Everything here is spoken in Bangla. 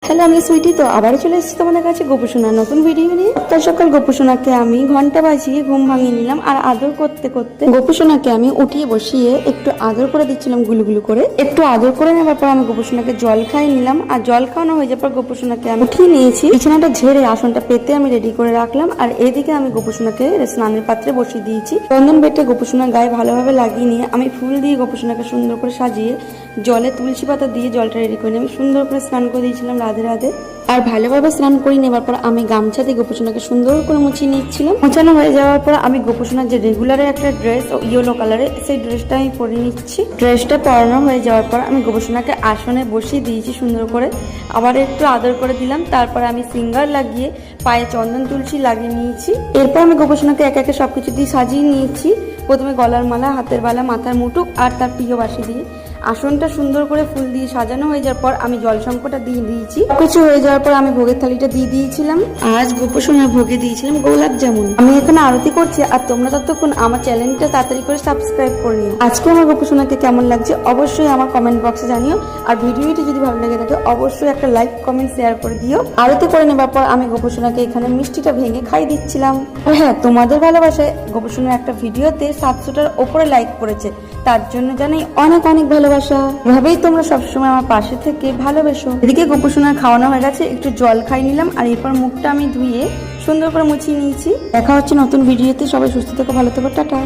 হ্যালো, আমি সুইটি। তো আবারও চলে এসেছি তোমাদের কাছে গোপুসোনার নতুন ভিডিও নিয়ে। তো সকাল গোপুসোনাকে আমি ঘন্টা বাজিয়ে ঘুম ভাঙিয়ে নিলাম, আর আদর করতে করতে গোপুসোনাকে আমি উঠিয়ে বসিয়ে একটু আদর করে দিচ্ছিলাম, গুলুগুলু করে। একটু আদর করে নেওয়ার পর আমি গোপুসোনাকে জল খাইয়ে নিলাম, আর জল খাওয়ানো হয়ে যাওয়ার পর গোপুসোনাকে আমি উঠিয়ে নিয়েছি। বিছানাটা ঝেড়ে আসনটা পেতে আমি রেডি করে রাখলাম, আর এদিকে আমি গোপুসোনাকে স্নানের পাত্রে বসিয়ে দিয়েছি। চন্দন বেটে গোপুসোনার গায়ে ভালোভাবে লাগিয়ে নিয়ে আমি ফুল দিয়ে গোপুসোনাকে সুন্দর করে সাজিয়ে জলে তুলসী পাতা দিয়ে জলটা রেডি করে নিয়ে আমি সুন্দর করে স্নান করে দিয়েছিলাম, রাধে রাধে। আর ভালোভাবে স্নান করে নেবার পর আমি গামছা দিয়ে গোপুসোনাকে সুন্দর করে মুছিয়ে নিচ্ছিলাম। মোছানো হয়ে যাওয়ার পর আমি গোপুসোনার যে রেগুলারের একটা ড্রেস ইয়েলো কালারের, সেই ড্রেসটা আমি পরে নিচ্ছি। ড্রেসটা পরানো হয়ে যাওয়ার পর আমি গোপুসোনাকে আসনে বসিয়ে দিয়েছি সুন্দর করে, আবার একটু আদর করে দিলাম। তারপর আমি সিঙ্গার লাগিয়ে পায়ে চন্দন তুলসী লাগিয়ে নিয়েছি। এরপর আমি গোপুসোনাকে একে একে সবকিছু দিয়ে সাজিয়ে নিয়েছি। প্রথমে গলার মালা, হাতের বালা, মাথার মুটুক আর তার প্রিয় বাসি দিয়ে আসনটা সুন্দর করে ফুল দিয়ে সাজানো হয়ে যাওয়ার পর আমি জল শঙ্কটা দিয়ে দিয়েছি। কিছু হয়ে যাওয়ার পর আমি ভোগের থালিটা দিয়ে দিয়েছিলাম। আজ গোপুসোনার ভোগে দিয়েছিলাম গোলাপ জামুন। আমি এখানে আরতি করছি, আর তোমরা ততক্ষণ আমার চ্যানেলটা তাড়াতাড়ি করে সাবস্ক্রাইব করে নিও। আজকে আমার গোপুসোনাকে কেমন লাগছে অবশ্যই আমার কমেন্ট বক্সে জানিও, আর ভিডিওটি যদি ভালো লেগে থাকে অবশ্যই একটা লাইক, কমেন্ট, শেয়ার করে দিও। আরতি করে নেবার পর আমি গোপুসোনাকে এখানে মিষ্টিটা ভেঙে খাই দিচ্ছিলাম। আর হ্যাঁ, তোমাদের ভালোবাসায় গোপুসোনার একটা ভিডিওতে 700টার ওপরে লাইক করেছে, তার জন্য জানাই অনেক অনেক ভালোবাসা। এভাবেই তোমরা সবসময় আমার পাশে থেকে ভালোবেসো। এদিকে গোপুসোনার খাওয়ানো হয়ে গেছে, একটু জল খাই নিলাম, আর এরপর মুখটা আমি ধুয়ে সুন্দর করে মুছিয়ে নিয়েছি। দেখা হচ্ছে নতুন ভিডিওতে। সবাই সুস্থ থেকো, ভালো থেকো, টাটা।